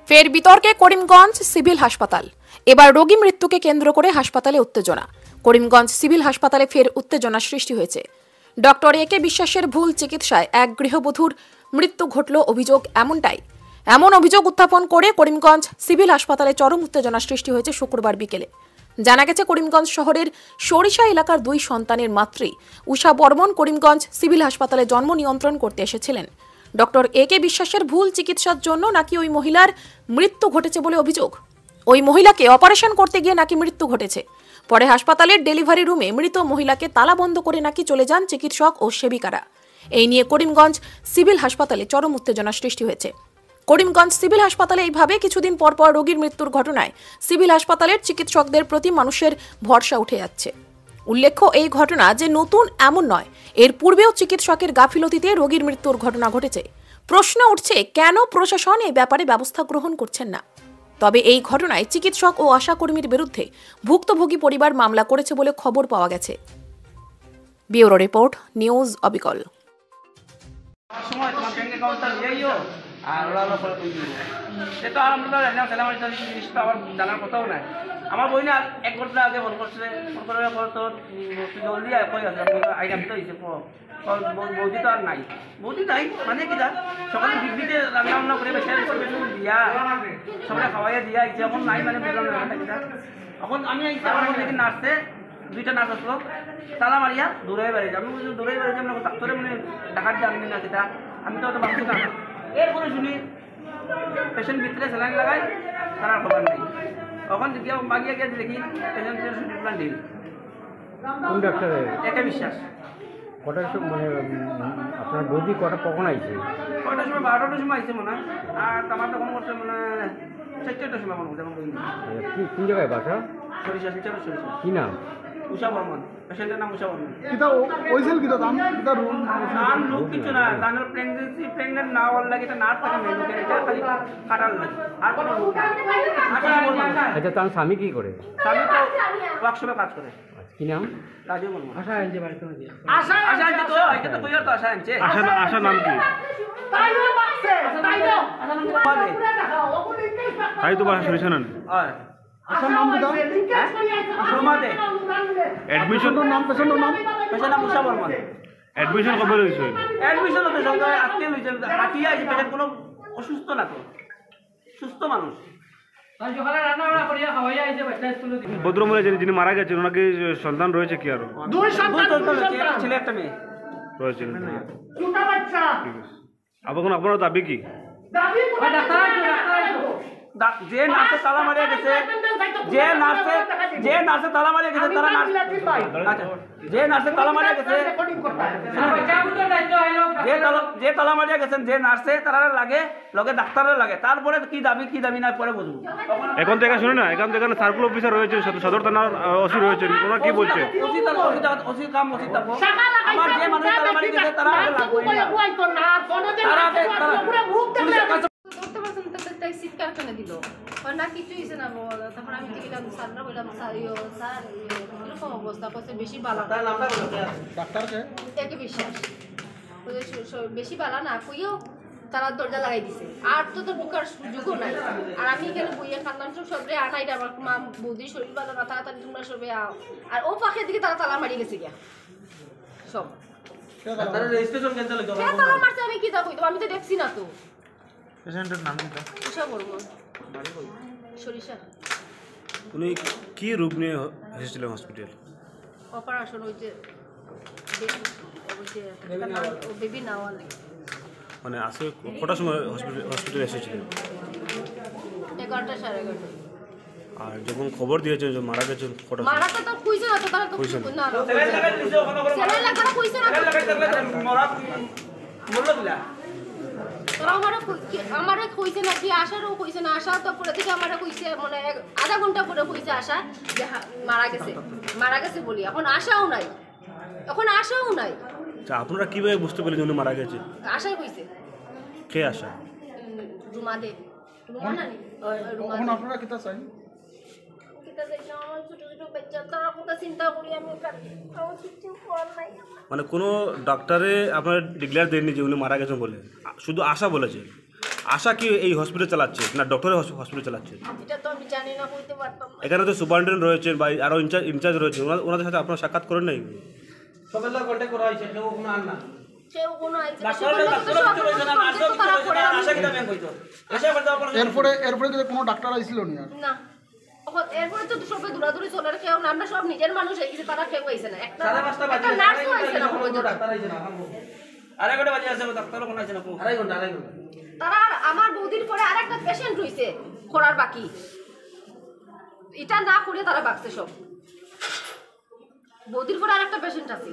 ফের বিতর্কে করিমগঞ্জ সিভিল হাসপাতাল। এবার রোগী মৃত্যুকে কেন্দ্র করে হাসপাতালে উত্তেজনা। করিমগঞ্জ সিভিল হাসপাতালে ফের উত্তেজনা সৃষ্টি হয়েছে। ডক্টর একে বিশ্বাসের ভুল চিকিৎসায় এক গৃহবধূর মৃত্যু ঘটল অভিযোগ এমন অভিযোগ উত্থাপন করে করিমগঞ্জ সিভিল হাসপাতালে চরম উত্তেজনা সৃষ্টি হয়েছে শুক্রবার বিকেলে। জানা গেছে, করিমগঞ্জ শহরের সরিষা এলাকার 2 সন্তানের মাতৃ উষা বর্মন করিমগঞ্জ সিভিল হাসপাতালে জন্ম নিয়ন্ত্রণ করতে এসেছিলেন। ডক্টর একে বিশ্বাসের ভুল চিকিৎসার জন্য নাকি ওই মহিলার মৃত্যু ঘটেছে বলে অভিযোগ। ওই মহিলাকে অপারেশন করতে গিয়ে নাকি মৃত্যু ঘটেছে। পরে হাসপাতালের ডেলিভারি রুমে মৃত মহিলাকে তালা বন্ধ করে নাকি চলে যান চিকিৎসক ও সেবিকারা। এই নিয়ে করিমগঞ্জ সিভিল হাসপাতালে চরম উত্তেজনা সৃষ্টি হয়েছে। করিমগঞ্জ সিভিল হাসপাতালে এইভাবে কিছুদিন পর পর রোগীর মৃত্যুর ঘটনায় সিভিল হাসপাতালের চিকিৎসকদের প্রতি মানুষের ভরসা উঠে যাচ্ছে। উল্লেখ্য, এই ঘটনা যে নতুন এমন নয়, এর পূর্বেও চিকিৎসকের গাফিলতিতে রোগীর মৃত্যুর ঘটনা ঘটেছে। প্রশ্ন উঠছে, কেন প্রশাসন এই ব্যাপারে ব্যবস্থা গ্রহণ করছেন না। তবে এই ঘটনায় চিকিৎসক ও আশাকর্মীর বিরুদ্ধে ভুক্তভোগী পরিবার মামলা করেছে বলে খবর পাওয়া গেছে। ব্যুরো রিপোর্ট, নিউজ অবিকল। আর ওরা করে সেটা আমরা জিনিসটা আবার জানার কথাও নাই। আমার বই না এক ঘন্টা আগে ফোন করছে, ফোন করার পর তোর জলদি কই আছে আইডিয়া তো হয়েছে বৌদি তো আর নাই, বৌদি নাই মানে কি দা সকালে ডিগ্রিতে রান্না বান্না করে বেশি দিয়া সবাই খাওয়াইয়া দিয়া আইছে, এখন নাই মানে বুঝলাম না কিনা। এখন আমি আইছি, আমার মধ্যে নার্সে 2টা নার্স আসলো, তালা মারিয়া দূরে বেড়েছে। আমি বলছি দূরে বেড়েছে আমরা ডাক্তারে মানে ডাকার জানবি না সেটা, আমি তো অত ভাবছি না। এরপরে শুনি পেশেন্ট ভিতরে স্যালাইন লাগাই, তারা খবর নেই। তখন গিয়ে বাগিয়ে গিয়ে দেখি পেশেন্টের প্ল্যান ঢিল। কোন ডাক্তার? একে বিশ্বাস। কটার সময় মানে আপনার বৌদি কখন আইছে? কটার সময়? 12টার সময় আইছে মনে হয়। আর আমার তখন করছে মানে 4টার সময় মনে হচ্ছে। কোন জায়গায় বাসা? সরিষা, শিলচরের সরিষা। কি নাম? উষা বর্মন, পেশেন্টের নাম উষা বর্মন। কিতা ওইছিল কিতা দাম কিতা রুম নাম লোক কিছু না, তার প্রেগনেন্ট না হওয়ার লাগে এটা নার্স থাকে মেন, এটা খালি কাটার লাগে আর কোনো রোগ না। আচ্ছা, তার স্বামী কি করে? স্বামী তো ওয়ার্কশপে কাজ করে। কি নাম? রাজীব বর্মন। আশা আনছে বাড়িতে আশা আনছে তো, এটা তো কইয়ার তো আশা আনছে। আশা নাম কি? তাই তো বাসা সরিষা না? হয়। আশার নাম কিতা? সোমাতে অ্যাডমিশনের নাম? পেশেন্টের নাম উষা বর্মন। অ্যাডমিশন কবে হয়েছে? অ্যাডমিশন হতে সরকার আজকে লইছে, হাঁটিয়ে আছে। পেশেন্ট কোনো অসুস্থ না তো, সুস্থ মানুষ। ভদ্রমহিলা যিনি মারা গেছেন, ওনাকে সন্তান রয়েছে কি? আরো 2 সন্তান রয়েছে, একটা ছেলে একটা মেয়ে রয়েছেন। ঠিক আছে। আপনার দাবি কি? যে নার্সে তালা মারিয়া গেছে, যে নার্সে তালা মারিয়া গেছে তারা যে নার্সে তালা মারিয়া গেছে, যে তালা মারিয়া গেছেন যে নার্সে তারা লাগে লগে ডাক্তারের লাগে। তারপরে কি দাবি না পরে বুঝবো। এখন থেকে শুনে না, এখন থেকে সার্কুল অফিসার রয়েছে, সদর থানার ওসি রয়েছেন, ওরা কি বলছে? ওসি কাম ওসি থাকবো। আমার যে মানুষ তালা মারি গেছে তারা কারখানা দিল না, কিছু হয়েছে না। তারপর আমি টিকিলাম স্যাররা বললাম স্যার এরকম অবস্থা করছে, বেশি বালা ডাক্তারকে একে বিশ্বাস বেশি বালা না কইও তারা দরজা লাগাই দিছে। আর তো ঢুকার সুযোগও নাই। আর আমি এখানে বইয়ে খান্নাম সবরে আনাইটা আমার মা বৌদির শরীর বালা না, তাড়াতাড়ি তোমরা সবে আও। আর ও পাখের দিকে তারা তালা মারি গেছে গিয়া সব তালা মারছে। আমি কি তা কইতো, আমি তো দেখছি না তো। পেশেন্টের নাম কি? উষা বর্মন, সরিষা। উনি কি রোগ নিয়ে এসেছিলেন হসপিটাল? অপারেশন হইতে বেবি নেওয়ার লাগে। মানে আসে কটার সময় হসপিটালে এসেছিলেন? 11টা 11:30। আর যখন খবর দিয়েছেন যে মারা গেছেন কটা? মারা তো কইছে না তো, তারা তো কইছে না। সেলাই লাগানো কইছে না। তোরা আমারে কইছে না কি, আশারও কইছে না। আশা তো পরে থেকে আমারে কইছে, মানে আধা ঘন্টা পরে কইছে আশা যে মারা গেছে বলি। এখন আশাও নাই। আচ্ছা, আপনারা কিভাবে বুঝতে পারলেন উনি মারা গেছে? আশাই কইছে। কে আশা? রুমা নানি। এখন আপনারা কিতা চাই? মানে কোনো ডাক্তারে আপনার ডিক্লেয়ার দেননি যে উনি মারা গেছেন বলে, শুধু আশা বলেছে। আশা কি এই হসপিটাল চালাচ্ছে না ডক্টরের হসপিটাল চালাচ্ছে? এটা তো আমি জানি না, বলতে পারতাম না। এখানে তো সুপারিনটেন্ডেন্ট রয়েছেন বা আরও ইনচার্জ রয়েছে, ওনাদের সাথে আপনারা সাক্ষাৎ করেন নাই? সবের লোক কন্ট্যাক্ট করা হয়েছে, কেউ কোনো আর না। কেউ কোনো আইছে না, ডাক্তারের সবার ডাক্তার লোক তো কিছু হইছে না, নার্সও সব কিছু তারা হইছে করে না, আমি- আশা কিটা ব্যাংক হইতো। আশা করতে অপারেশন এরপরে কি কোনো ডাক্তার আইছিল নি আর? না। এরপরে তো সবে দৌড়াদৌড়ি চলে, কেউ না, আমরা সব নিজের মানুষ হয়ে গেছি, তারা কেউ আইছে না। একটা 5:30 বাজে একটা নার্সও আইছে না কোনো ডাক্তার আইছে না, আড়াই ঘন্টা বাজে আছে, ডাক্তারও কোনো আইছে না, আড়াই ঘন্টা। তারা আর আমার বৌদির পরে আরেকটা পেশেন্ট হইছে করার বাকি, এটা না করে তারা বাঁচছে সব। বৌদির পরে আরেকটা পেশেন্ট আছে।